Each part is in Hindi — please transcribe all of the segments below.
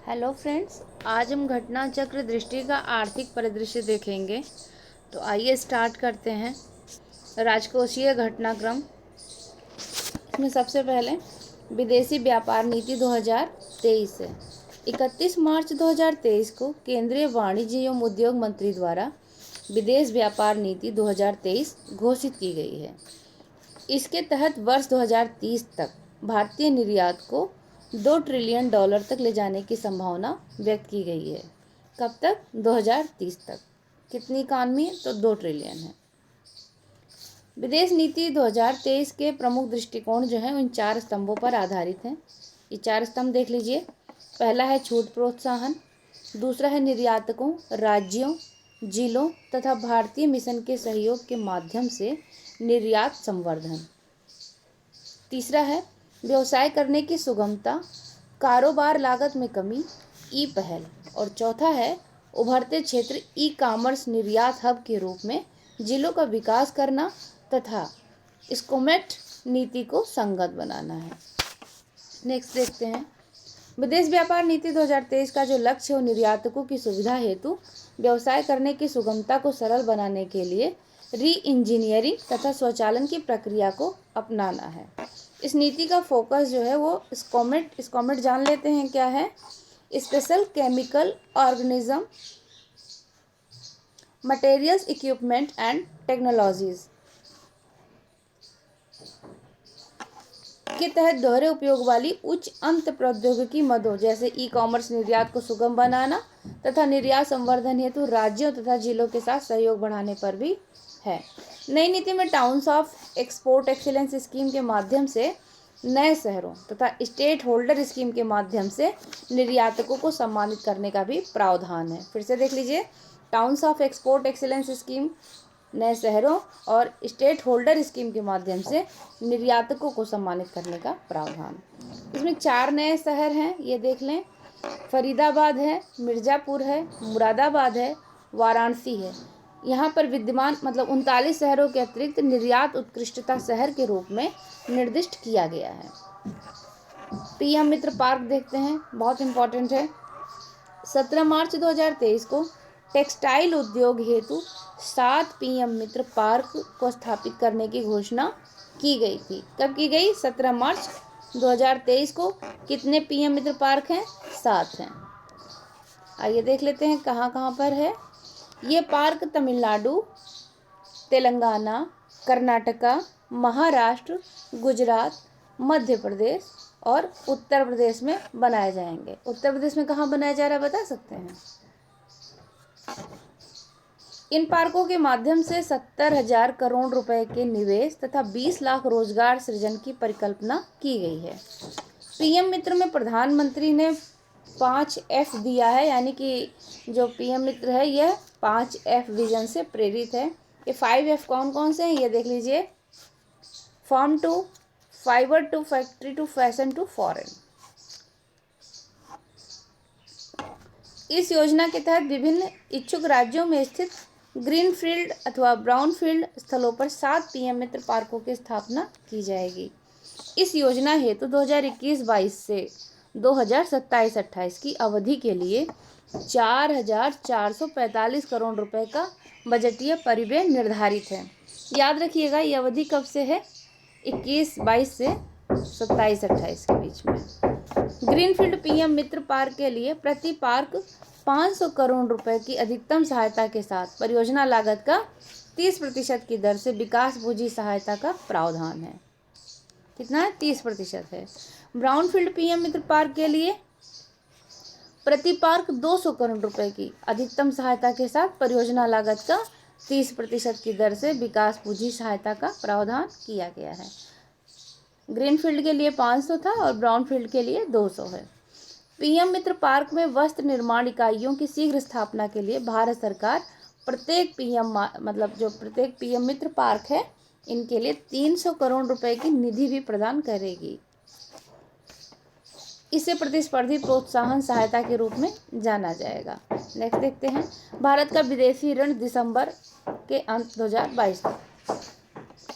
हेलो फ्रेंड्स, आज हम घटना चक्र दृष्टि का आर्थिक परिदृश्य देखेंगे। तो आइए स्टार्ट करते हैं। राजकोषीय घटनाक्रम। इसमें सबसे पहले विदेशी व्यापार नीति 2023 है। 31 मार्च 2023 को केंद्रीय वाणिज्य एवं उद्योग मंत्री द्वारा विदेश व्यापार नीति 2023 घोषित की गई है। इसके तहत वर्ष 2030 तक भारतीय निर्यात को $2 ट्रिलियन तक ले जाने की संभावना व्यक्त की गई है। कब तक? 2030 तक। कितनी इकानमी है? तो 2 ट्रिलियन है। विदेश नीति 2023 के प्रमुख दृष्टिकोण जो हैं उन 4 स्तंभों पर आधारित हैं। ये 4 स्तंभ देख लीजिए। पहला है छूट प्रोत्साहन, दूसरा है निर्यातकों, राज्यों, जिलों तथा भारतीय मिशन के सहयोग के माध्यम से निर्यात संवर्धन। तीसरा है व्यवसाय करने की सुगमता, कारोबार लागत में कमी, ई पहल। और चौथा है उभरते क्षेत्र ई कॉमर्स निर्यात हब के रूप में जिलों का विकास करना तथा स्कोमेट नीति को संगत बनाना है। नेक्स्ट देखते हैं। विदेश व्यापार नीति 2023 का जो लक्ष्य है वो निर्यातकों की सुविधा हेतु व्यवसाय करने की सुगमता को सरल बनाने के लिए री इंजीनियरिंग तथा स्वचालन की प्रक्रिया को अपनाना है। इस नीति का फोकस जो है वो स्कोमेट जान लेते हैं क्या है। Special chemical organism materials equipment and technologies के तहत दोहरे उपयोग वाली उच्च अंत प्रौद्योगिकी मदों जैसे ई कॉमर्स निर्यात को सुगम बनाना तथा निर्यात संवर्धन हेतु राज्यों तथा जिलों के साथ सहयोग बढ़ाने पर भी है। नई नीति में towns of export excellence scheme के माध्यम से नए शहरों तथा स्टेट होल्डर स्कीम के माध्यम से निर्यातकों को सम्मानित करने का भी प्रावधान है। फिर से देख लीजिए। Towns of export excellence scheme नए शहरों और स्टेट होल्डर स्कीम के माध्यम से निर्यातकों को सम्मानित करने का प्रावधान। इसमें 4 नए शहर हैं, ये देख लें। फरीदाबाद है, मिर्ज़ापुर है, मुरादाबाद है, वाराणसी है। यहाँ पर विद्यमान 39 शहरों के अतिरिक्त निर्यात उत्कृष्टता शहर के रूप में निर्दिष्ट किया गया है। पीएम मित्र पार्क देखते हैं, बहुत इंपॉर्टेंट है। 17 मार्च 2023 को टेक्सटाइल उद्योग हेतु 7 पीएम मित्र पार्क को स्थापित करने की घोषणा की गई थी। कब की गई? 17 मार्च 2023 को। कितने पीएम मित्र पार्क हैं? 7 हैं। आइए देख लेते हैं कहाँ कहाँ पर है। ये पार्क तमिलनाडु, तेलंगाना, कर्नाटका, महाराष्ट्र, गुजरात, मध्य प्रदेश और उत्तर प्रदेश में बनाए जाएंगे। उत्तर प्रदेश में कहाँ बनाया जा रहा है बता सकते हैं? इन पार्कों के माध्यम से 70,000 करोड़ रुपए के निवेश तथा 20 लाख रोजगार सृजन की परिकल्पना की गई है। पीएम मित्र में प्रधानमंत्री ने 5F दिया है, यानी कि जो पीएम मित्र है यह 5F विजन से प्रेरित है। ये 5F कौन कौन से हैं ये देख लीजिए। Farm to fibre to factory to fashion to foreign. इस योजना के तहत विभिन्न इच्छुक राज्यों में स्थित ग्रीनफील्ड अथवा ब्राउनफील्ड स्थलों पर 7 पीएम मित्र पार्कों की स्थापना की जाएगी। इस योजना हेतु 2021-22 से 2027-28 की अवधि के लिए 4,445 करोड़ रुपए का बजटीय परिव्यय निर्धारित है। याद रखिएगा ये अवधि कब से है? 21-22 से 27-28 के बीच में। ग्रीनफील्ड पीएम मित्र पार्क के लिए प्रति पार्क 500 करोड़ रुपए की अधिकतम सहायता के साथ परियोजना लागत का 30% की दर से विकास पूंजी सहायता का प्रावधान है। कितना है? 30% है। ब्राउनफील्ड पीएम मित्र पार्क के लिए प्रति पार्क 200 करोड़ रुपए की अधिकतम सहायता के साथ परियोजना लागत का 30% की दर से विकास पूंजी सहायता का प्रावधान किया गया है। ग्रीनफील्ड के लिए 500 था और ब्राउनफील्ड के लिए 200 है। पीएम मित्र पार्क में वस्त्र निर्माण इकाइयों की शीघ्र स्थापना के लिए भारत सरकार प्रत्येक पीएम मित्र पार्क है इनके लिए 300 करोड़ रुपए की निधि भी प्रदान करेगी। इसे प्रतिस्पर्धी प्रोत्साहन सहायता के रूप में जाना जाएगा। नेक्स्ट देखते हैं। भारत का विदेशी ऋण दिसंबर के अंत 2022 तक।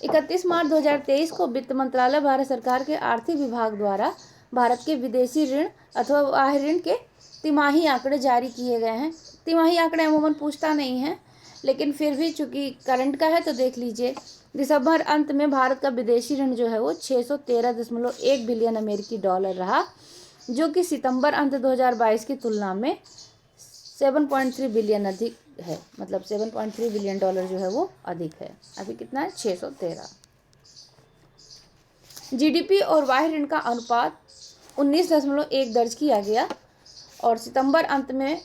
31 मार्च 2023 को वित्त मंत्रालय भारत सरकार के आर्थिक विभाग द्वारा भारत के विदेशी ऋण अथवा बाह्य ऋण के तिमाही आंकड़े जारी किए गए हैं। तिमाही आंकड़े अमूमन पूछता नहीं है, लेकिन फिर भी चूंकि करंट का है तो देख लीजिए। दिसंबर अंत में भारत का विदेशी ऋण जो है वो 613.1 बिलियन अमेरिकी डॉलर रहा, जो कि सितंबर अंत 2022 की तुलना में 7.3 बिलियन अधिक है। मतलब 7.3 बिलियन डॉलर जो है वो अधिक है। अभी कितना है? 613। जीडीपी और बाह्य ऋण का अनुपात 19.1 दर्ज किया गया और सितंबर अंत में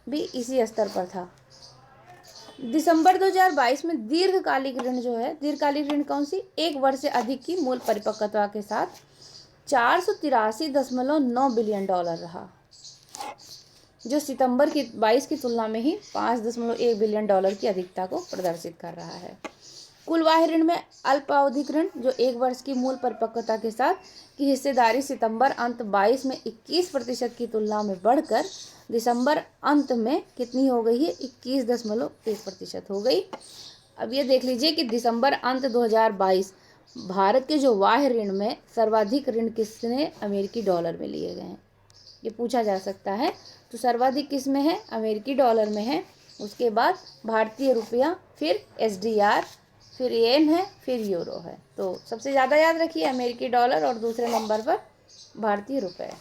भी इसी स्तर पर था। दिसंबर 2022 में दीर्घकालिक ऋण जो है, दीर्घकालिक ऋण कौन सी? 1 वर्ष से अधिक की मूल परिपक्वता के साथ 483.9 बिलियन डॉलर रहा, जो सितंबर की 22 की तुलना में ही 5.1 बिलियन डॉलर की अधिकता को प्रदर्शित कर रहा है। कुल बाह्य ऋण में अल्पावधिक ऋण जो 1 वर्ष की मूल परिपक्वता के साथ की हिस्सेदारी सितंबर अंत 22 में 21% की तुलना में बढ़कर दिसंबर अंत में कितनी हो गई है? 21.1% हो गई। अब ये देख लीजिए कि दिसंबर अंत 2022 भारत के जो बाह्य ऋण में सर्वाधिक ऋण किसने अमेरिकी डॉलर में लिए गए हैं, ये पूछा जा सकता है। तो सर्वाधिक किस में है? अमेरिकी डॉलर में है। उसके बाद भारतीय रुपया, फिर एसडीआर, फिर येन है, फिर यूरो है। तो सबसे ज़्यादा याद रखिए अमेरिकी डॉलर और दूसरे नंबर पर भारतीय रुपये।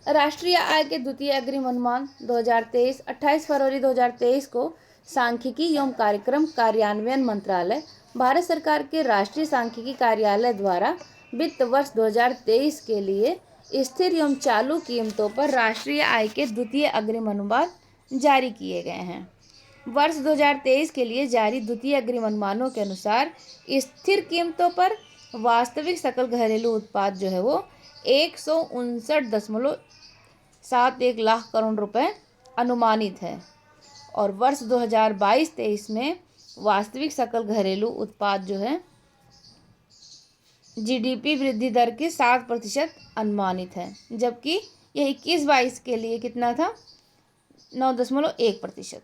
राष्ट्रीय आय के द्वितीय अग्रिम अनुमान 2023 28 फरवरी 2023 को सांख्यिकी एवं कार्यक्रम कार्यान्वयन मंत्रालय, भारत सरकार के राष्ट्रीय सांख्यिकी कार्यालय द्वारा वित्त वर्ष 2023 के लिए स्थिर एवं चालू कीमतों पर राष्ट्रीय आय के द्वितीय अग्रिम अनुमान जारी किए गए हैं। वर्ष 2023 के लिए जारी द्वितीय अग्रिम अनुमानों के अनुसार स्थिर कीमतों पर वास्तविक सकल घरेलू उत्पाद जो है वो 159.71 लाख करोड़ रुपए अनुमानित है और वर्ष 2022-23 में वास्तविक सकल घरेलू उत्पाद जो है जीडीपी वृद्धि दर की 7% अनुमानित है, जबकि यह 21-22 के लिए कितना था? 9.1%।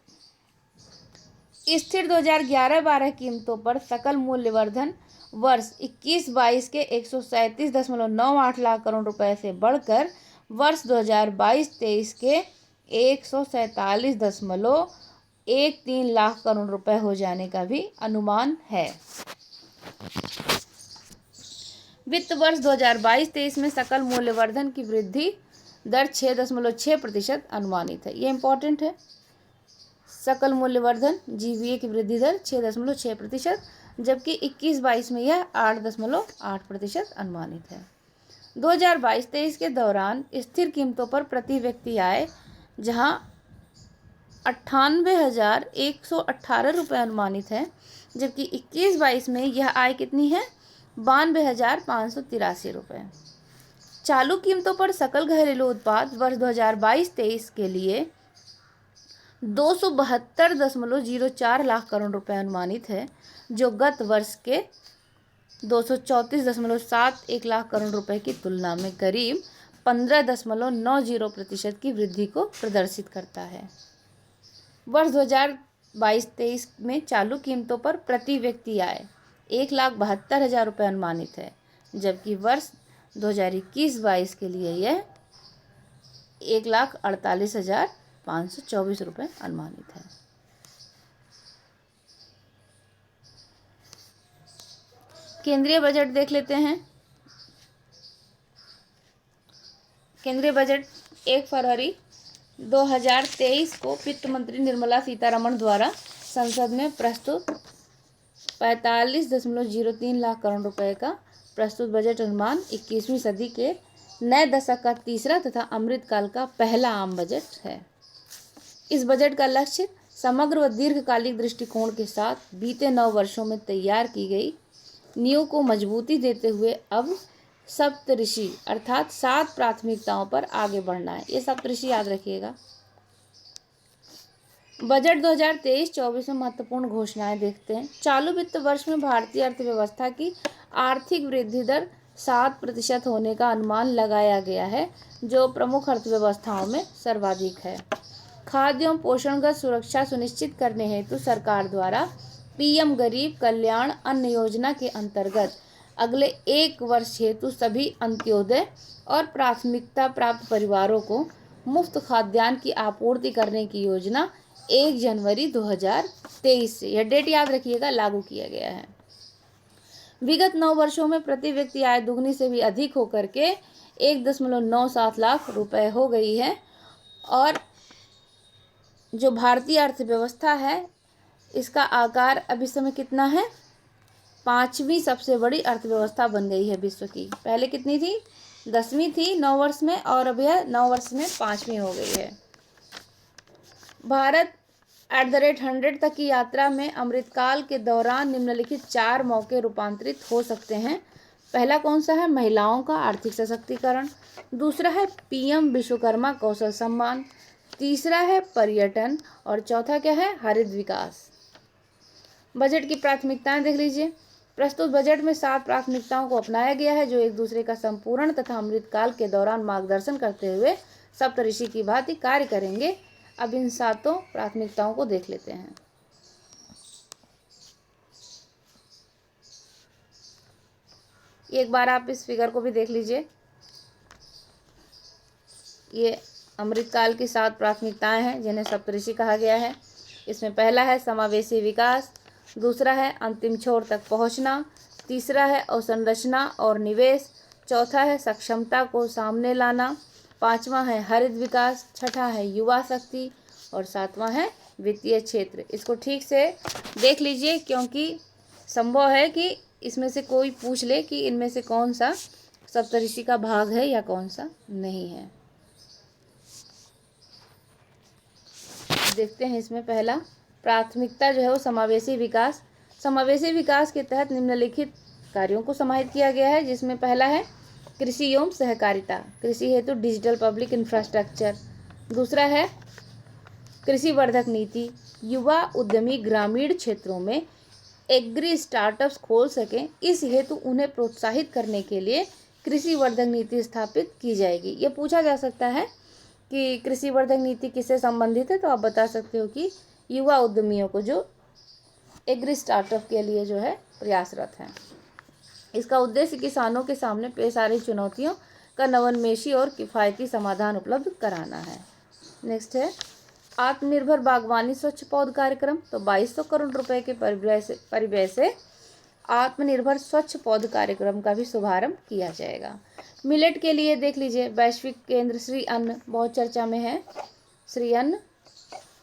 स्थिर 2011-12 कीमतों पर सकल मूल्यवर्धन वर्ष 21-22 के 137.98 लाख करोड़ रुपए से बढ़कर वर्ष 2022-23 के 147.13 लाख करोड़ रुपए हो जाने का भी अनुमान है। वित्त वर्ष 2022-23 में सकल मूल्यवर्धन की वृद्धि दर 6.6% अनुमानित है। ये इंपॉर्टेंट है। सकल मूल्यवर्धन जीवीए की वृद्धि दर 6.6%, जबकि 21-22 में यह 8.8% अनुमानित है। 2022-23 के दौरान स्थिर कीमतों पर प्रति व्यक्ति आय जहां 98,118 रुपये अनुमानित है, जबकि 21-22 में यह आय कितनी है? 92,583 रुपये। चालू कीमतों पर सकल घरेलू उत्पाद वर्ष 2022-23 के लिए 272.04 लाख करोड़ रुपए अनुमानित है, जो गत वर्ष के 234.71 लाख करोड़ रुपए की तुलना में करीब 15.90% की वृद्धि को प्रदर्शित करता है। वर्ष 2022-23 में चालू कीमतों पर प्रति व्यक्ति आय 1,72,000 रुपये अनुमानित है, जबकि वर्ष 2021-22 के लिए यह 1,48,524 रुपये अनुमानित है। केंद्रीय बजट देख लेते हैं। केंद्रीय बजट 1 फरवरी 2023 को वित्त मंत्री निर्मला सीतारमण द्वारा संसद में प्रस्तुत 45.03 लाख करोड़ रुपए का प्रस्तुत बजट अनुमान 21वीं सदी के नए दशक का तीसरा तथा अमृतकाल का पहला आम बजट है। इस बजट का लक्ष्य समग्र व दीर्घकालिक दृष्टिकोण के साथ बीते 9 वर्षों में तैयार की गई नींव को मजबूती देते हुए अब सप्तऋषि अर्थात 7 प्राथमिकताओं पर आगे बढ़ना है। ये सप्तऋषि याद रखिएगा। बजट 2023-24 में महत्वपूर्ण घोषणाएं देखते हैं। चालू वित्त वर्ष में भारतीय अर्थव्यवस्था की आर्थिक वृद्धि दर 7% होने का अनुमान लगाया गया है, जो प्रमुख अर्थव्यवस्थाओं में सर्वाधिक है। खाद्य एवं पोषणगत सुरक्षा सुनिश्चित करने हेतु सरकार द्वारा पीएम गरीब कल्याण अन्न योजना के अंतर्गत अगले 1 वर्ष हेतु सभी अंत्योदय और प्राथमिकता प्राप्त परिवारों को मुफ्त खाद्यान्न की आपूर्ति करने की योजना 1 जनवरी 2023 से, यह डेट याद रखिएगा, लागू किया गया है। विगत 9 वर्षों में प्रति व्यक्ति आय दुगनी से भी अधिक होकर के 1.97 लाख रुपए हो गई है। और जो भारतीय अर्थव्यवस्था है इसका आकार अभी समय कितना है, 5वीं सबसे बड़ी अर्थव्यवस्था बन गई है विश्व की। पहले कितनी थी, 10वीं थी 9 वर्ष में, और अब यह 9 वर्ष में 5वीं हो गई है। भारत @100 तक की यात्रा में अमृतकाल के दौरान निम्नलिखित 4 मौके रूपांतरित हो सकते हैं। पहला कौन सा है, महिलाओं का आर्थिक सशक्तिकरण। दूसरा है PM विश्वकर्मा कौशल सम्मान। तीसरा है पर्यटन। और चौथा क्या है, हरित विकास। बजट की प्राथमिकताएं देख लीजिए। प्रस्तुत बजट में 7 प्राथमिकताओं को अपनाया गया है जो एक दूसरे का संपूर्ण तथा अमृतकाल के दौरान मार्गदर्शन करते हुए सप्तऋषि की भांति कार्य करेंगे। अब इन 7 प्राथमिकताओं को देख लेते हैं। एक बार आप इस फिगर को भी देख लीजिए। ये अमृतकाल की 7 प्राथमिकताएं हैं जिन्हें सप्तऋषि कहा गया है। इसमें पहला है समावेशी विकास, दूसरा है अंतिम छोर तक पहुंचना, तीसरा है अवसंरचना और निवेश, चौथा है सक्षमता को सामने लाना, पांचवा है हरित विकास, छठा है युवा शक्ति और सातवां है वित्तीय क्षेत्र। इसको ठीक से देख लीजिए क्योंकि संभव है कि इसमें से कोई पूछ ले कि इनमें से कौन सा सप्तऋषि का भाग है या कौन सा नहीं है। देखते हैं इसमें पहला प्राथमिकता जो है वो समावेशी विकास। समावेशी विकास के तहत निम्नलिखित कार्यों को समाहित किया गया है, जिसमें पहला है कृषि एवं सहकारिता, कृषि हेतु डिजिटल पब्लिक इंफ्रास्ट्रक्चर। दूसरा है कृषि वर्धक नीति, युवा उद्यमी ग्रामीण क्षेत्रों में एग्री स्टार्टअप्स खोल सकें, इस हेतु उन्हें प्रोत्साहित करने के लिए कृषि वर्धक नीति स्थापित की जाएगी। ये पूछा जा सकता है कि कृषि वर्धक नीति किससे संबंधित है, तो आप बता सकते हो कि युवा उद्यमियों को जो एग्री स्टार्टअप के लिए जो है प्रयासरत हैं। इसका उद्देश्य किसानों के सामने पेश आ रही चुनौतियों का नवोन्मेषी और किफ़ायती समाधान उपलब्ध कराना है। नेक्स्ट है आत्मनिर्भर बागवानी स्वच्छ पौध कार्यक्रम। तो 2200 करोड़ रुपए के परिव्यय से आत्मनिर्भर स्वच्छ पौध कार्यक्रम का भी शुभारंभ किया जाएगा। मिलेट के लिए देख लीजिए, वैश्विक केंद्र श्री अन्न बहुत चर्चा में है। श्री अन्न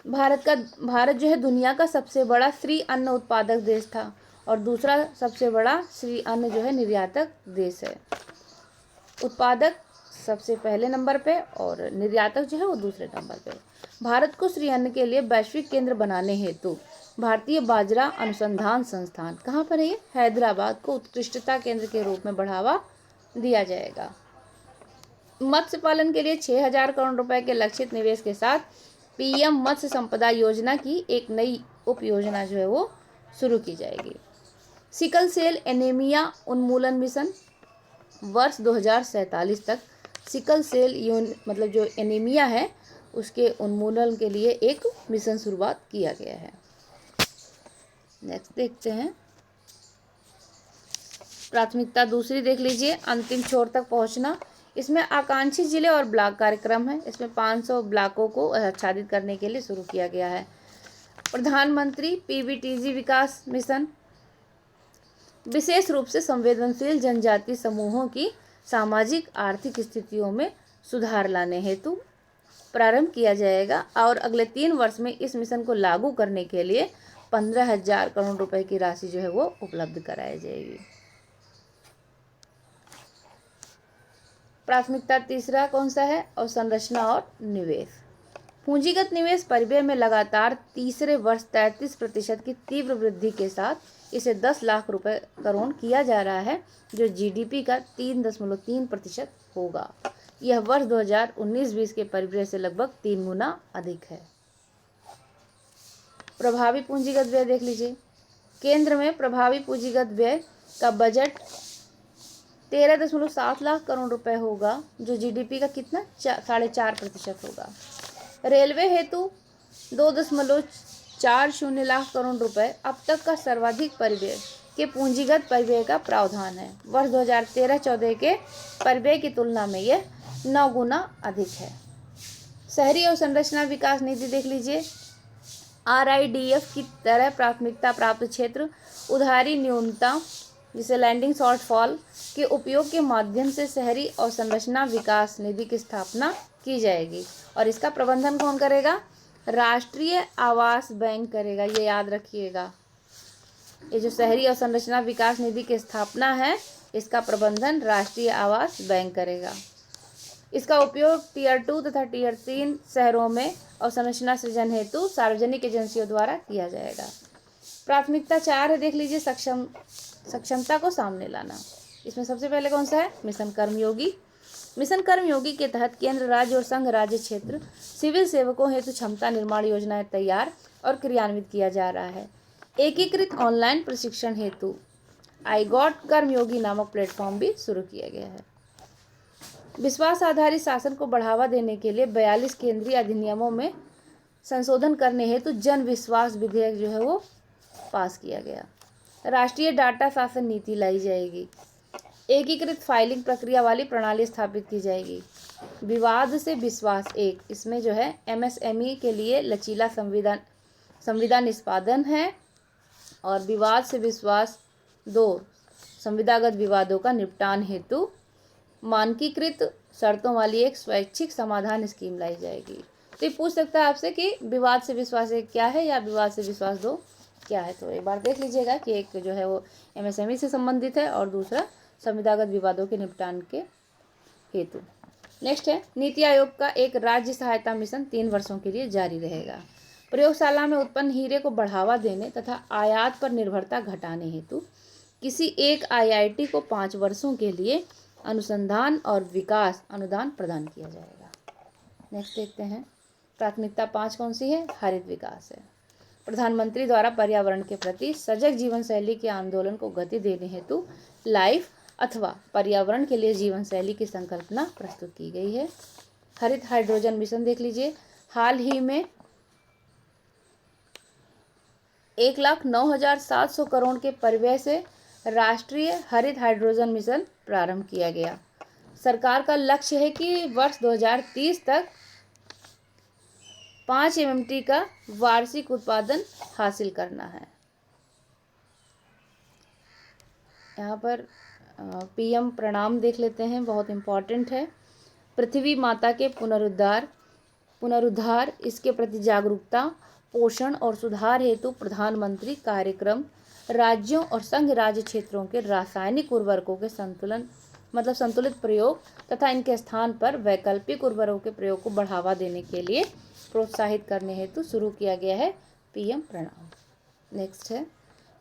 भारत जो है दुनिया का सबसे बड़ा श्री अन्न उत्पादक देश था और दूसरा सबसे बड़ा श्री अन्न जो है निर्यातक देश है। उत्पादक सबसे पहले नंबर पे और निर्यातक जो है वो दूसरे नंबर पे। भारत को श्री अन्न के लिए वैश्विक केंद्र बनाने हेतु भारतीय बाजरा अनुसंधान संस्थान, कहाँ पर है ये, हैदराबाद को उत्कृष्टता केंद्र के रूप में बढ़ावा दिया जाएगा। मत्स्य पालन के लिए 6000 करोड़ रुपए के लक्षित निवेश के साथ PM मत्स्य संपदा योजना की एक नई उप योजना जो है वो शुरू की जाएगी। सिकल सेल एनीमिया उन्मूलन मिशन वर्ष 2047 तक सिकल सेल मतलब जो एनीमिया है उसके उन्मूलन के लिए एक मिशन शुरुआत किया गया है। नेक्स्ट देखते हैं प्राथमिकता दूसरी देख लीजिए, अंतिम छोर तक पहुंचना। इसमें आकांक्षी जिले और ब्लॉक कार्यक्रम है। इसमें 500 ब्लॉकों को आच्छादित करने के लिए शुरू किया गया है। प्रधानमंत्री PBTG विकास मिशन विशेष रूप से संवेदनशील जनजाति समूहों की सामाजिक आर्थिक स्थितियों में सुधार लाने हेतु प्रारंभ किया जाएगा और अगले 3 वर्ष में इस मिशन को लागू करने के लिए 15,000 करोड़ रुपए की राशि जो है वो उपलब्ध कराई जाएगी। प्राथमिकता तीसरा कौन सा है, अवसंरचना और निवेश। पूंजीगत निवेश परिव्यय में लगातार तीसरे वर्ष 33% की तीव्र वृद्धि के साथ इसे 10 लाख रुपए करोड़ किया जा रहा है, जो GDP का 3.3% होगा। यह वर्ष 2019-20 के परिव्यय से लगभग 3 गुना अधिक है। प्रभावी पूंजीगत व्यय देख लीजिए। केंद्र में प्रभावी पूंजीगत व्यय का बजट 13.7 लाख करोड़ रुपए होगा, जो GDP का कितना 4.5% होगा। रेलवे हेतु 2.40 लाख करोड़ रुपए अब तक का सर्वाधिक परिव्यय के पूंजीगत परिव्यय का प्रावधान है। वर्ष 2013-14 के परिव्यय की तुलना में यह 9 गुना अधिक है। शहरी और संरचना विकास नीति देख लीजिए। RIDF की तरह प्राथमिकता प्राप्त क्षेत्र उधारी न्यूनता जिसे लैंडिंग शॉर्टफॉल के उपयोग के माध्यम से शहरी और संरचना विकास निधि की स्थापना की जाएगी और इसका प्रबंधन कौन करेगा? राष्ट्रीय आवास बैंक करेगा। ये याद रखिएगा। ये जो शहरी और संरचना विकास निधि की स्थापना है, इसका प्रबंधन राष्ट्रीय आवास बैंक करेगा। इसका उपयोग टियर 2 तथा टियर 3 शहरों में और संरचना सृजन हेतु सार्वजनिक एजेंसियों द्वारा किया जाएगा। प्राथमिकता 4 है, देख लीजिए, सक्षमता को सामने लाना। इसमें सबसे पहले कौन सा है? मिशन कर्मयोगी। मिशन कर्मयोगी के तहत केंद्र, राज्य और संघ राज्य क्षेत्र सिविल सेवकों हेतु क्षमता निर्माण योजनाएं तैयार और क्रियान्वित किया जा रहा है। एकीकृत ऑनलाइन प्रशिक्षण हेतु iGOT कर्मयोगी नामक प्लेटफॉर्म भी शुरू किया गया है। विश्वास आधारित शासन को बढ़ावा देने के लिए 42 केंद्रीय अधिनियमों में संशोधन करने हेतु जन विश्वास विधेयक जो है वो पास किया गया। राष्ट्रीय डाटा शासन नीति लाई जाएगी। एकीकृत फाइलिंग प्रक्रिया वाली प्रणाली स्थापित की जाएगी। विवाद से विश्वास 1, इसमें जो है MSME के लिए लचीला संविदा निष्पादन है और विवाद से विश्वास 2, संविदागत विवादों का निपटान हेतु मानकीकृत शर्तों वाली एक स्वैच्छिक समाधान स्कीम लाई जाएगी। तो ये पूछ सकता है आपसे कि विवाद से विश्वास 1 क्या है या विवाद से विश्वास 2 क्या है। तो एक बार देख लीजिएगा कि एक जो है वो MSME से संबंधित है और दूसरा संविदागत विवादों के निपटान के हेतु। नेक्स्ट है, नीति आयोग का एक राज्य सहायता मिशन 3 वर्षों के लिए जारी रहेगा। प्रयोगशाला में उत्पन्न हीरे को बढ़ावा देने तथा आयात पर निर्भरता घटाने हेतु किसी एक IIT को 5 वर्षों के लिए अनुसंधान और विकास अनुदान प्रदान किया जाएगा। नेक्स्ट देखते हैं, प्राथमिकता 5 कौन सी है? हरित विकास है। प्रधानमंत्री द्वारा पर्यावरण के प्रति सजग जीवन शैली के आंदोलन को गति देने हेतु लाइफ अथवा पर्यावरण के लिए जीवन शैली की संकल्पना प्रस्तुत की गई है। हरित हाइड्रोजन मिशन देख लीजिए। हाल ही में 1,09,700 करोड़ के परिव्यय से राष्ट्रीय हरित हाइड्रोजन मिशन प्रारंभ किया गया। सरकार का लक्ष्य है कि वर्ष 2030 तक 5 MMT का वार्षिक उत्पादन हासिल करना है। यहाँ पर PM प्रणाम देख लेते हैं, बहुत इम्पॉर्टेंट है। पृथ्वी माता के पुनरुद्धार, इसके प्रति जागरूकता, पोषण और सुधार हेतु प्रधानमंत्री कार्यक्रम राज्यों और संघ राज्य क्षेत्रों के रासायनिक उर्वरकों के संतुलित प्रयोग तथा इनके स्थान पर वैकल्पिक उर्वरकों के प्रयोग को बढ़ावा देने के लिए प्रोत्साहित करने हेतु शुरू किया गया है PM प्रणाम। नेक्स्ट है,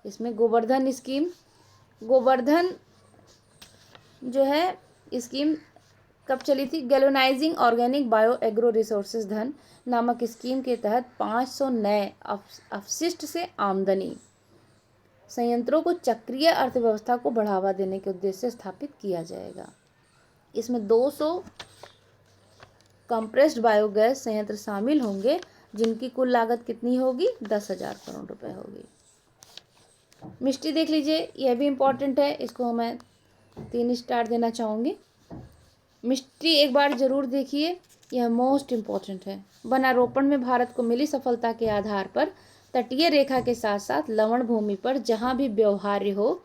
इसमें गोवर्धन स्कीम। गोवर्धन जो है स्कीम कब चली थी? Galvanising organic bio agro resources धन नामक स्कीम के तहत 500 नए अपशिष्ट से आमदनी संयंत्रों को चक्रीय अर्थव्यवस्था को बढ़ावा देने के उद्देश्य से स्थापित किया जाएगा। इसमें 200 कंप्रेस्ड बायोगैस संयंत्र शामिल होंगे जिनकी कुल लागत कितनी होगी? 10,000 करोड़ रुपए होगी। मिष्टी देख लीजिए, यह भी इम्पोर्टेंट है, इसको मैं 3 स्टार देना चाहूँगी। मिष्टी एक बार जरूर देखिए, यह मोस्ट इम्पोर्टेंट है। वनारोपण में भारत को मिली सफलता के आधार पर तटीय रेखा के साथ साथ लवण भूमि पर जहाँ भी व्यवहार्य हो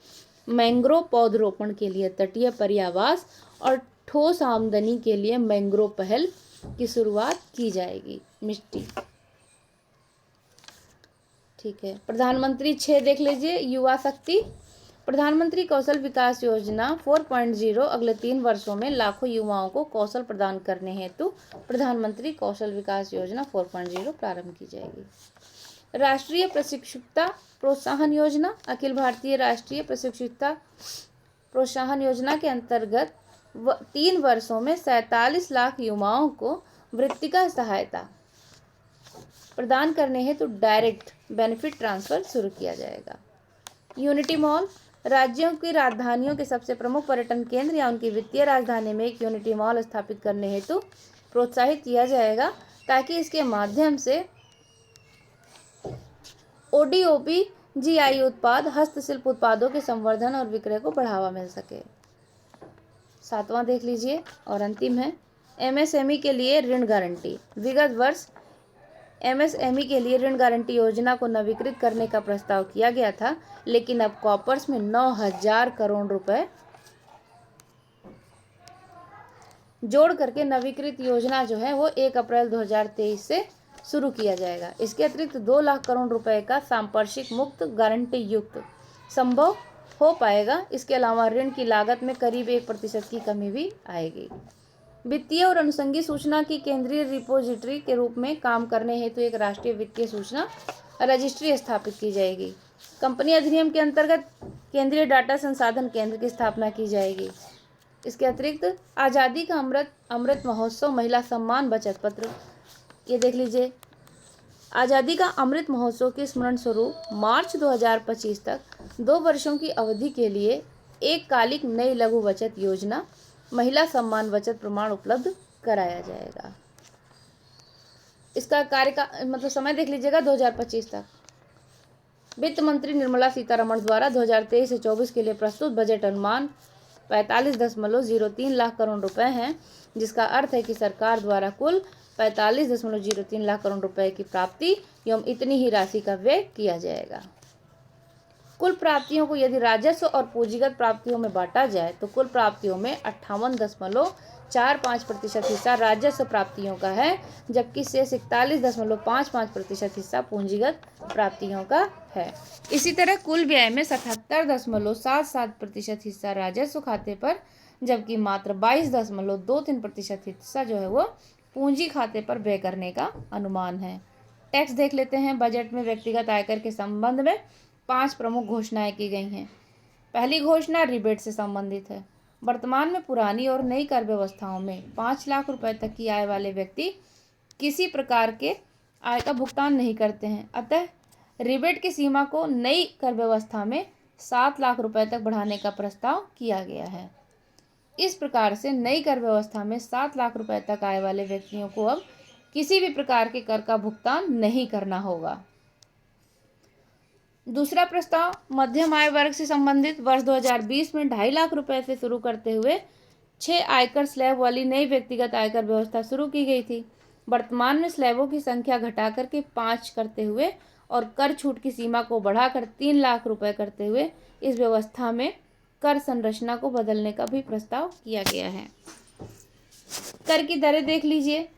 मैंग्रोव पौधरोपण के लिए तटीय पर्यावास और ठोस आमदनी के लिए मैंग्रोव पहल की शुरुआत की जाएगी। मिष्टी ठीक है। प्रधानमंत्री 6 देख लीजिए, युवा शक्ति। प्रधानमंत्री कौशल विकास योजना 4.0 अगले 3 वर्षों में लाखों युवाओं को कौशल प्रदान करने हेतु प्रधानमंत्री कौशल विकास योजना 4.0 प्रारंभ की जाएगी। राष्ट्रीय प्रशिक्षुता प्रोत्साहन योजना। अखिल भारतीय राष्ट्रीय प्रशिक्षुता प्रोत्साहन योजना के अंतर्गत 3 वर्षों में 47 लाख युवाओं को वृत्तिका सहायता प्रदान करने हेतु डायरेक्ट बेनिफिट ट्रांसफर शुरू किया जाएगा। Unity mall. राज्यों की राजधानियों के सबसे प्रमुख पर्यटन केंद्र या उनकी वित्तीय राजधानी में एक यूनिटी मॉल स्थापित करने हेतु प्रोत्साहित किया जाएगा ताकि इसके माध्यम से ODOP जीआई उत्पाद, हस्तशिल्प उत्पादों के संवर्धन और विक्रय को बढ़ावा मिल सके। 7वां देख लीजिए और अंतिम है एमएसएमई के लिए ऋण गारंटी। विगत वर्ष एमएसएमई के लिए ऋण गारंटी योजना को नवीकृत करने का प्रस्ताव किया गया था, लेकिन अब कॉर्पस में 9,000 करोड़ रुपए जोड़ करके नवीकृत योजना जो है वो 1 अप्रैल 2023 से शुरू किया जाएगा। इसके अतिरिक्त 2 लाख करोड़ रुपए का सांपार्श्विक मुक्त गारंटी युक्त संभव हो पाएगा। इसके अलावा ऋण की लागत में करीब 1% की कमी भी आएगी। वित्तीय और अनुषंगी सूचना की केंद्रीय रिपोजिटरी के रूप में काम करने हेतु एक राष्ट्रीय वित्तीय सूचना रजिस्ट्री स्थापित की जाएगी। कंपनी अधिनियम के अंतर्गत केंद्रीय डाटा संसाधन केंद्र की स्थापना की जाएगी। इसके अतिरिक्त आज़ादी का अमृत महोत्सव महिला सम्मान बचत पत्र, ये देख लीजिए। आज़ादी का अमृत महोत्सव के स्मरण स्वरूप मार्च 2025 तक 2 वर्षों की अवधि के लिए एक कालिक नई लघु बचत योजना महिला सम्मान बचत प्रमाण उपलब्ध कराया जाएगा। इसका कार्य का मतलब समय देख लीजिएगा 2025 तक। वित्त मंत्री निर्मला सीतारमण द्वारा 2023 से 24 के लिए प्रस्तुत बजट अनुमान 45.03 लाख करोड़ रुपए हैं, जिसका अर्थ है कि सरकार द्वारा कुल 45.03 लाख करोड़ रुपए की प्राप्ति एवं इतनी ही राशि का व्यय किया जाएगा। कुल प्राप्तियों को यदि राजस्व और पूंजीगत प्राप्तियों में बांटा जाए तो कुल प्राप्तियों में 58.45% हिस्सा राजस्व प्राप्तियों का है, जबकि शेष 41.55% हिस्सा पूंजीगत प्राप्तियों का है। इसी तरह कुल व्यय में 77.77% हिस्सा राजस्व खाते पर, जबकि मात्र 22.23% हिस्सा जो है वो पूंजी खाते पर व्यय करने का अनुमान है। टैक्स देख लेते हैं। बजट में व्यक्तिगत आयकर के संबंध में 5 प्रमुख घोषणाएं की गई हैं। पहली घोषणा रिबेट से संबंधित है। वर्तमान में पुरानी और नई कर व्यवस्थाओं में 5 लाख रुपए तक की आय वाले व्यक्ति किसी प्रकार के आय का भुगतान नहीं करते हैं। अतः रिबेट की सीमा को नई कर व्यवस्था में 7 लाख रुपए तक बढ़ाने का प्रस्ताव किया गया है। इस प्रकार से नई कर व्यवस्था में 7 लाख रुपए तक आय वाले व्यक्तियों को अब किसी भी प्रकार के कर का भुगतान नहीं करना होगा। दूसरा प्रस्ताव मध्यम आय वर्ग से संबंधित वर्ष 2020 में 2.5 लाख रुपए से शुरू करते हुए 6 आयकर स्लैब वाली नई व्यक्तिगत आयकर व्यवस्था शुरू की गई थी। वर्तमान में स्लैबों की संख्या घटाकर के 5 करते हुए और कर छूट की सीमा को बढ़ाकर 3 लाख रुपए करते हुए इस व्यवस्था में कर संरचना को बदलने का भी प्रस्ताव किया गया है। कर की दरें देख लीजिए।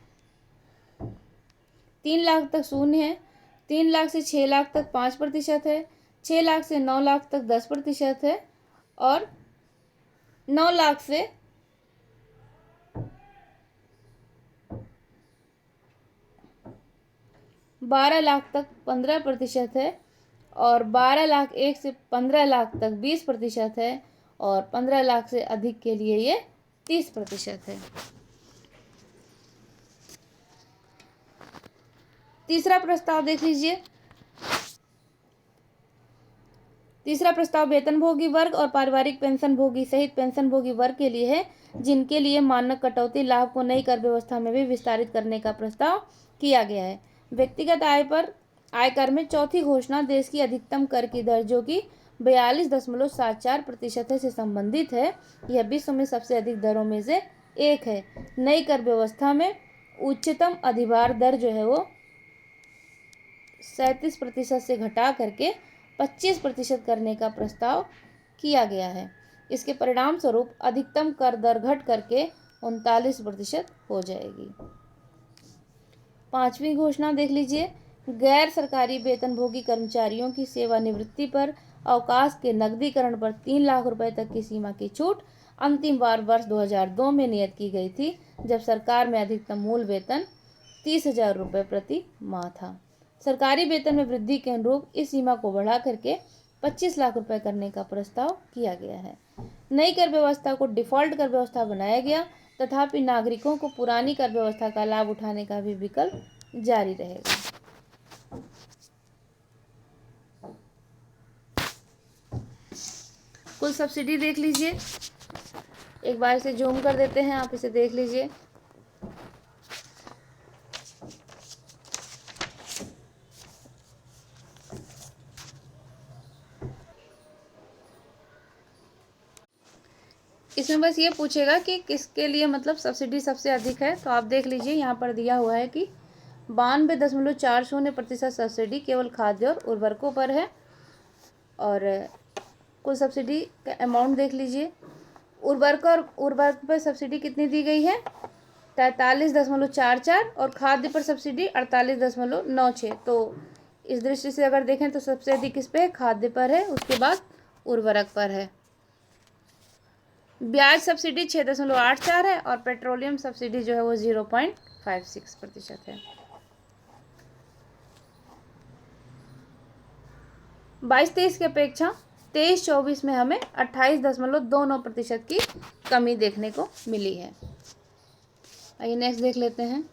3 लाख तक 0 है, 3 लाख से 6 लाख तक 5% है, 6 लाख से 9 लाख तक 10% है और 9 लाख से 12 लाख तक 15% है और 12 लाख 1 से 15 लाख तक 20% है और 15 लाख से अधिक के लिए ये 30% है। तीसरा प्रस्ताव देख लीजिए। तीसरा प्रस्ताव वेतनभोगी वर्ग और पारिवारिक पेंशन भोगी सहित पेंशन भोगी वर्ग के लिए है, जिनके लिए मानक कटौती लाभ को नई कर व्यवस्था में भी विस्तारित करने का प्रस्ताव किया गया है। व्यक्तिगत आय पर आयकर में चौथी घोषणा देश की अधिकतम कर की दर जो कि 42.74% से संबंधित है। यह विश्व में सबसे अधिक दरों में से एक है। नई कर व्यवस्था में उच्चतम अधिभार दर जो है वो 37% से घटा करके 25% करने का प्रस्ताव किया गया है। इसके परिणाम स्वरूप अधिकतम कर दर घट करके 39% हो जाएगी। 5वीं घोषणा देख लीजिए। गैर सरकारी वेतनभोगी कर्मचारियों की सेवानिवृत्ति पर अवकाश के नकदीकरण पर 3 लाख रुपए तक की सीमा की छूट अंतिम बार वर्ष 2002 में नियत की गई थी, जब सरकार में अधिकतम मूल वेतन 30,000 रुपये प्रति माह था। सरकारी वेतन में वृद्धि के अनुरूप इस सीमा को बढ़ा करके 25 लाख रुपए करने का प्रस्ताव किया गया है। नई कर व्यवस्था को डिफॉल्ट कर व्यवस्था बनाया गया, तथापि नागरिकों को पुरानी कर व्यवस्था का लाभ उठाने का भी विकल्प जारी रहेगा। कुल सब्सिडी देख लीजिए। एक बार इसे जूम कर देते हैं, आप इसे देख लीजिए। इसमें बस ये पूछेगा कि किसके लिए मतलब सब्सिडी सबसे अधिक है। तो आप देख लीजिए, यहाँ पर दिया हुआ है कि 92.40% सब्सिडी केवल खाद्य और उर्वरकों पर है। और कुल सब्सिडी का अमाउंट देख लीजिए। उर्वरक पर सब्सिडी कितनी दी गई है? 43.44, और खाद्य पर सब्सिडी 48.96। तो इस दृष्टि से अगर देखें तो सबसे अधिक किस पे? खाद्य पर है, उसके बाद उर्वरक पर है। ब्याज सब्सिडी 6.84 है, और पेट्रोलियम सब्सिडी जो है वो 0.56% है। 22-23 की अपेक्षा 23-24 में हमें 28.29% की कमी देखने को मिली है। आइए नेक्स्ट देख लेते हैं।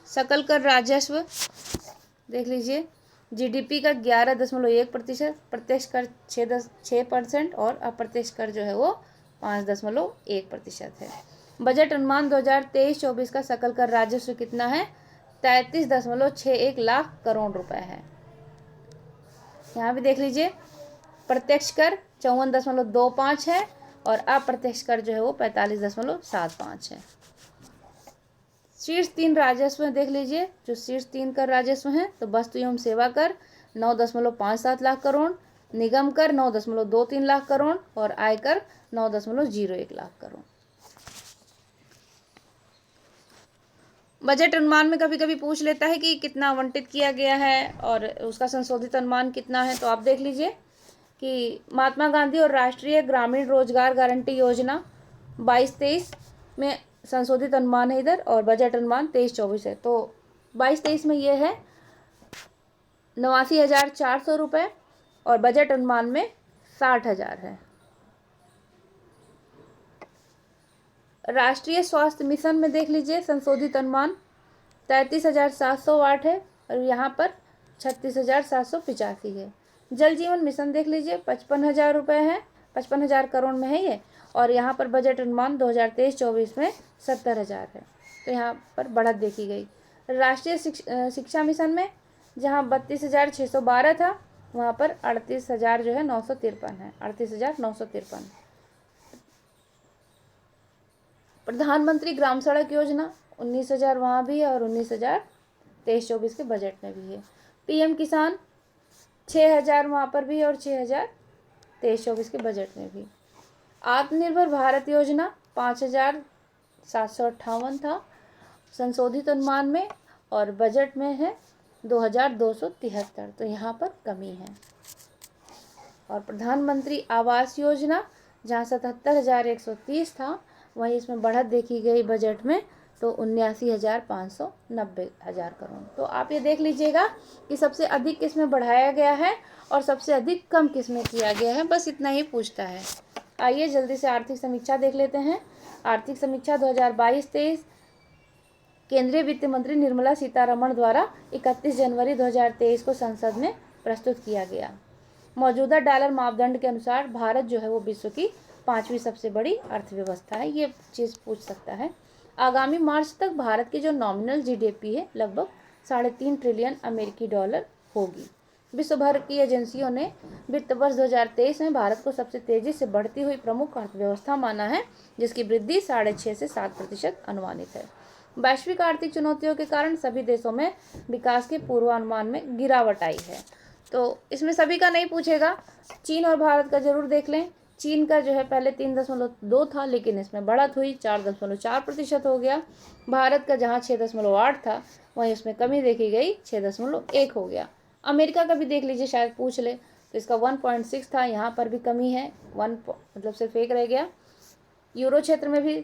सकल कर राजस्व देख लीजिए। जीडीपी का 11.1%, प्रत्यक्ष कर 6% और अप्रत्यक्ष कर जो है वो 5.1% है। बजट अनुमान 2023-24 का सकल कर राजस्व कितना है? 33.61 लाख करोड़ रुपए है। यहाँ भी देख लीजिए, प्रत्यक्ष कर 54.25 है, और अप्रत्यक्ष कर जो है वो 45.75 है। शीर्ष 3 राजस्व देख लीजिए। जो शीर्ष 3 कर राजस्व हैं, तो वस्तु एवं सेवा कर 9.57 लाख करोड़, निगम कर 9.23 लाख करोड़, और आयकर 9.01 लाख करोड़। बजट अनुमान में कभी कभी पूछ लेता है कि कितना आवंटित किया गया है और उसका संशोधित अनुमान कितना है। तो आप देख लीजिए कि महात्मा गांधी और राष्ट्रीय ग्रामीण रोजगार गारंटी योजना 22-23 में संशोधित अनुमान है इधर, और बजट अनुमान 23-24 है। तो 22-23 में ये है 89,400 रुपये, और बजट अनुमान में 60,000 है। राष्ट्रीय स्वास्थ्य मिशन में देख लीजिए, संशोधित अनुमान 33,708 है, और यहाँ पर 36,785 है। जल जीवन मिशन देख लीजिए, 55,000 रुपये है, 55,000 करोड़ में है ये, और यहाँ पर बजट अनुमान 2023-24 में 70,000 है। तो यहाँ पर बढ़त देखी गई। राष्ट्रीय शिक्षा मिशन में जहाँ 32,612 था, वहाँ पर 38,000 जो है 953 है, 38,953। प्रधानमंत्री ग्राम सड़क योजना 19,000 वहाँ भी है, और 19,000 23-24 के बजट में भी है। पीएम किसान 6,000 वहाँ पर भी है, और 6,000 23-24 के बजट में भी। आत्मनिर्भर भारत योजना 5,758 था संशोधित अनुमान में, और बजट में है 2,273। तो यहाँ पर कमी है। और प्रधानमंत्री आवास योजना जहाँ 77,130 था, वहीं इसमें बढ़त देखी गई बजट में, तो 79,590 करोड़। तो आप ये देख लीजिएगा कि सबसे अधिक किस में बढ़ाया गया है और सबसे अधिक कम किस में किया गया है, बस इतना ही पूछता है। आइए जल्दी से आर्थिक समीक्षा देख लेते हैं। आर्थिक समीक्षा 2022-23 केंद्रीय वित्त मंत्री निर्मला सीतारमण द्वारा 31 जनवरी 2023 को संसद में प्रस्तुत किया गया। मौजूदा डॉलर मापदंड के अनुसार भारत जो है वो विश्व की 5वीं सबसे बड़ी अर्थव्यवस्था है, ये चीज़ पूछ सकता है। आगामी मार्च तक भारत की जो नॉमिनल जीडीपी है लगभग 3.5 ट्रिलियन अमेरिकी डॉलर होगी। विश्व भर की एजेंसियों ने वित्त वर्ष 2023 में भारत को सबसे तेजी से बढ़ती हुई प्रमुख अर्थव्यवस्था माना है, जिसकी वृद्धि 6.5 से 7% अनुमानित है। वैश्विक आर्थिक चुनौतियों के कारण सभी देशों में विकास के पूर्वानुमान में गिरावट आई है। तो इसमें सभी का नहीं पूछेगा, चीन और भारत का जरूर देख लें। चीन का जो है पहले 3.2 था, लेकिन इसमें बढ़त हुई 4.4% हो गया। भारत का जहाँ 6.8 था, वहीं उसमें कमी देखी गई, 6.1 हो गया। अमेरिका का भी देख लीजिए, शायद पूछ ले, तो इसका 1.6 था, यहाँ पर भी कमी है, 1 मतलब सिर्फ 1 रह गया। यूरो क्षेत्र में भी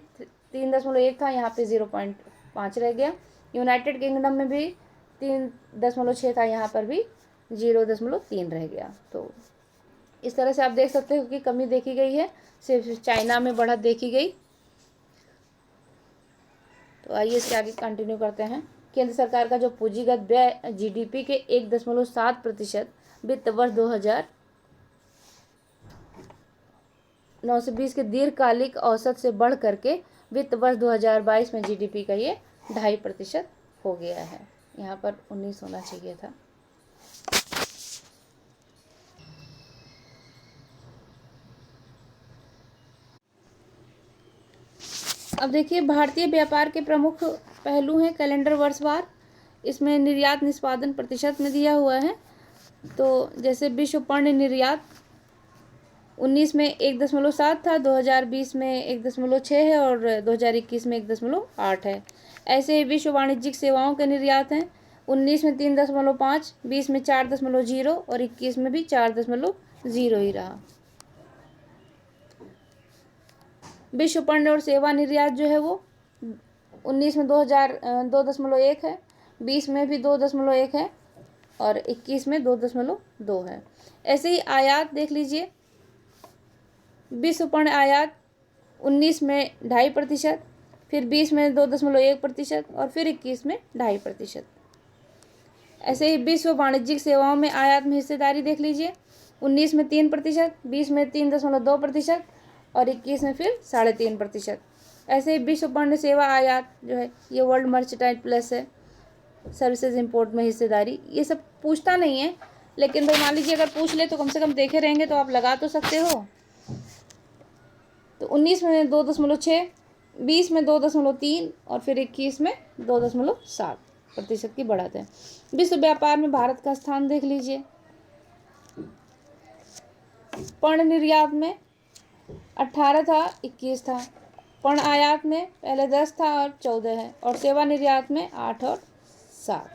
3.1 था, यहाँ पे 0.5 रह गया। यूनाइटेड किंगडम में भी 3.6 था, यहाँ पर भी 0.3 रह गया। तो इस तरह से आप देख सकते हो कि कमी देखी गई है, सिर्फ चाइना में बढ़त देखी गई। तो आइए इसके आगे कंटिन्यू करते हैं। केंद्र सरकार का जो पूंजीगत व्यय जीडीपी के 1.7% वित्त वर्ष 2009-20 के दीर्घकालिक औसत से बढ़ करके वित्त वर्ष 2022 में जीडीपी का ये 2.5% हो गया है। यहाँ पर 19 होना चाहिए था। अब देखिए भारतीय व्यापार के प्रमुख पहलू हैं कैलेंडर वर्षवार। इसमें निर्यात निष्पादन प्रतिशत में दिया हुआ है। तो जैसे विश्व पण्य निर्यात 19 में 1.7 था, 2020 में 1.6 है और 2021 में 1.8 है। ऐसे ही विश्व वाणिज्यिक सेवाओं के निर्यात हैं 19 में 3.5, 20 में 4.0 और 21 में भी 4.0 ही रहा। विश्व पण्य और सेवा निर्यात जो है वो 19 में 2.1 है, 20 में भी 2.1 है और 21 में 2.2 है। ऐसे ही आयात देख लीजिए, विश्व पण्य आयात 19 में 2.5%, फिर 20 में 2.1% और फिर 21 में 2.5%। ऐसे ही विश्व वाणिज्यिक सेवाओं में आयात में हिस्सेदारी देख लीजिए, 19 में 3%, 20 में 3.2% और 21 में फिर 3.5%। ऐसे ही विश्व पण्य सेवा आयात जो है ये वर्ल्ड मर्चेंटाइल प्लस है, सर्विसेज इंपोर्ट में हिस्सेदारी। ये सब पूछता नहीं है, लेकिन भाई मान लीजिए अगर पूछ ले तो कम से कम देखे रहेंगे तो आप लगा तो सकते हो। तो 19 में 2.6, 20 में 2.3 और फिर 21 में 2.7% की बढ़त है। विश्व व्यापार में भारत का स्थान देख लीजिए, पण्य निर्यात में 18 था, 21 था, पण्य आयात में पहले 10 था और 14 है, और सेवा निर्यात में 8 और 7।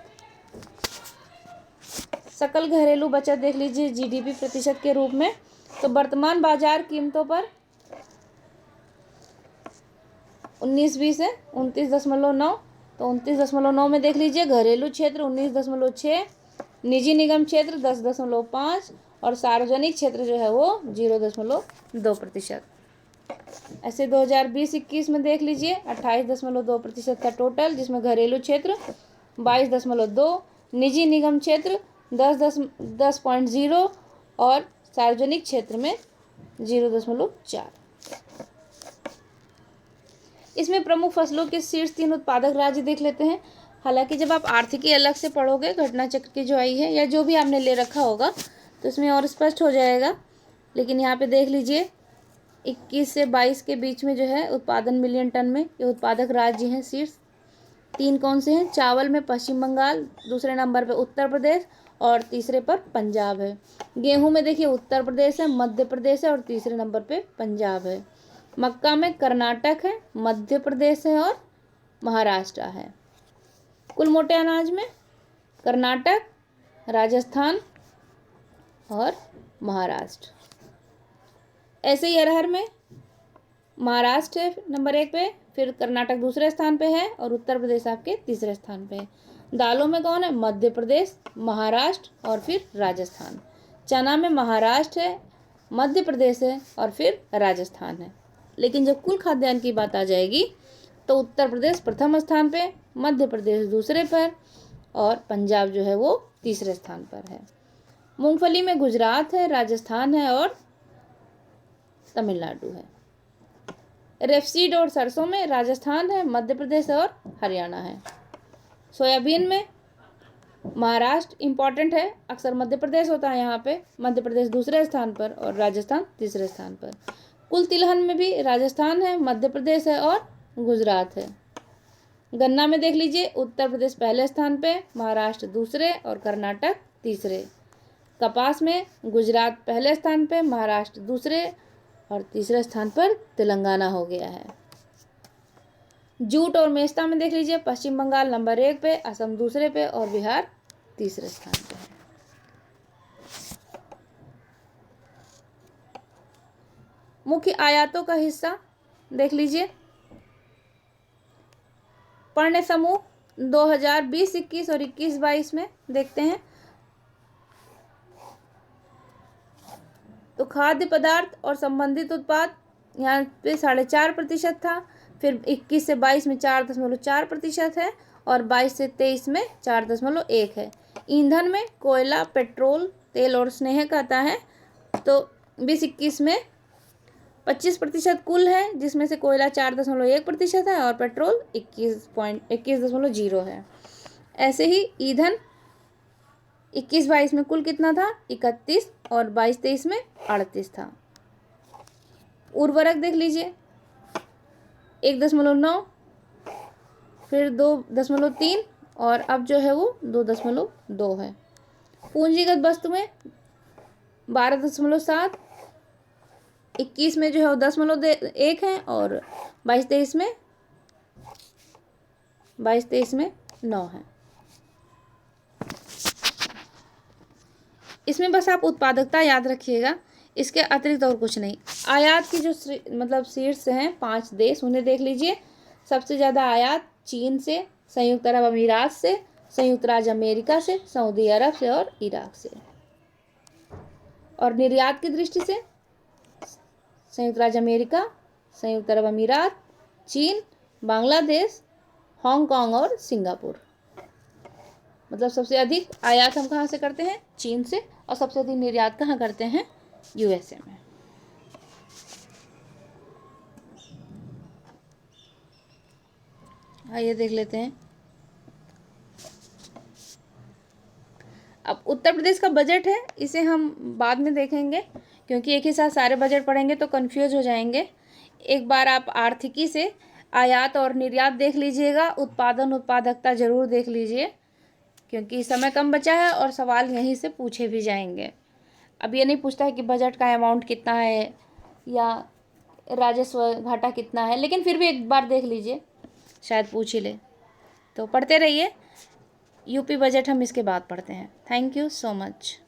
सकल घरेलू बचत देख लीजिए जीडीपी प्रतिशत के रूप में, तो वर्तमान बाजार कीमतों पर 19-20 है 29.9, तो 29.9 में देख लीजिए घरेलू क्षेत्र 19.6, निजी निगम क्षेत्र 10.5 और सार्वजनिक क्षेत्र जो है वो 0.2%। ऐसे 2020-21 में देख लीजिए 28.2% का टोटल, जिसमें घरेलू क्षेत्र 22.2, निजी निगम क्षेत्र 10.0 और सार्वजनिक क्षेत्र में 0.4। इसमें प्रमुख फसलों के शीर्ष 3 उत्पादक राज्य देख लेते हैं। हालांकि जब आप आर्थिकी अलग से पढ़ोगे घटना चक्र की जो आई है या जो भी आपने ले रखा होगा तो इसमें और स्पष्ट हो जाएगा, लेकिन यहाँ पे देख लीजिए 21 से 22 के बीच में जो है उत्पादन मिलियन टन में ये उत्पादक राज्य हैं। शीर्ष 3 कौन से हैं? चावल में पश्चिम बंगाल, दूसरे नंबर पे उत्तर प्रदेश और तीसरे पर पंजाब है। गेहूं में देखिए उत्तर प्रदेश है, मध्य प्रदेश है और तीसरे नंबर पे पंजाब है। मक्का में कर्नाटक है, मध्य प्रदेश है और महाराष्ट्र है। कुल मोटे अनाज में कर्नाटक, राजस्थान और महाराष्ट्र। ऐसे ही अरहर में महाराष्ट्र है नंबर 1 पे, फिर कर्नाटक दूसरे स्थान पे है और उत्तर प्रदेश आपके तीसरे स्थान पे है। दालों में कौन है? मध्य प्रदेश, महाराष्ट्र और फिर राजस्थान। चना में महाराष्ट्र है, मध्य प्रदेश है और फिर राजस्थान है। लेकिन जब कुल खाद्यान्न की बात आ जाएगी तो उत्तर प्रदेश प्रथम स्थान पे, मध्य प्रदेश दूसरे पर और पंजाब जो है वो तीसरे स्थान पर है। मूंगफली में गुजरात है, राजस्थान है और तमिलनाडु है। रेपसीड और सरसों में राजस्थान है, मध्य प्रदेश और हरियाणा है। सोयाबीन में महाराष्ट्र इम्पॉर्टेंट है, अक्सर मध्य प्रदेश होता है यहाँ पे, मध्य प्रदेश दूसरे स्थान पर और राजस्थान तीसरे स्थान पर। कुल तिलहन में भी राजस्थान है, मध्य प्रदेश है और गुजरात है। गन्ना में देख लीजिए उत्तर प्रदेश पहले स्थान पे, महाराष्ट्र दूसरे और कर्नाटक तीसरे। कपास में गुजरात पहले स्थान पे, महाराष्ट्र दूसरे और तीसरे स्थान पर तेलंगाना हो गया है। जूट और मेस्ता में देख लीजिए पश्चिम बंगाल नंबर 1 पे, असम दूसरे पे और बिहार तीसरे स्थान पे है। मुख्य आयातों का हिस्सा देख लीजिए, पण्य समूह 2020-21 और 21-22 में देखते हैं तो खाद्य पदार्थ और संबंधित उत्पाद यहाँ पे 4.5% था, फिर 21 से 22 में 4.4% है और 22 से 23 में 4.1 है। ईंधन में कोयला, पेट्रोल, तेल और स्नेह कहता है तो 20-21 में 25% कुल है, जिसमें से कोयला 4.1% है और पेट्रोल 21.0 है। ऐसे ही ईंधन 21-22 में कुल कितना था? 31 और 22-23 में 38 था। उर्वरक देख लीजिए 1.9, फिर 2.3 और अब जो है वो 2.2 है। पूंजीगत वस्तु में 12.7, 21 में जो है वो 10.1 है और 22-23 में 9 है। इसमें बस आप उत्पादकता याद रखिएगा, इसके अतिरिक्त और कुछ नहीं। आयात की जो मतलब शीर्ष हैं 5 देश, उन्हें देख लीजिए। सबसे ज़्यादा आयात चीन से, संयुक्त अरब अमीरात से, संयुक्त राज्य अमेरिका से, सऊदी अरब से और इराक से। और निर्यात की दृष्टि से संयुक्त राज्य अमेरिका, संयुक्त अरब अमीरात, चीन, बांग्लादेश, हांगकांग और सिंगापुर। मतलब सबसे अधिक आयात हम कहाँ से करते हैं? चीन से। और सबसे अधिक निर्यात कहाँ करते हैं? यूएसए में। आइए देख लेते हैं। अब उत्तर प्रदेश का बजट है, इसे हम बाद में देखेंगे, क्योंकि एक ही साथ सारे बजट पढ़ेंगे तो कंफ्यूज हो जाएंगे। एक बार आप आर्थिकी से आयात और निर्यात देख लीजिएगा, उत्पादन उत्पादकता जरूर देख लीजिए, क्योंकि समय कम बचा है और सवाल यहीं से पूछे भी जाएंगे। अब ये नहीं पूछता है कि बजट का अमाउंट कितना है या राजस्व घाटा कितना है, लेकिन फिर भी एक बार देख लीजिए, शायद पूछ ही ले। तो पढ़ते रहिए, यूपी बजट हम इसके बाद पढ़ते हैं। Thank you so much.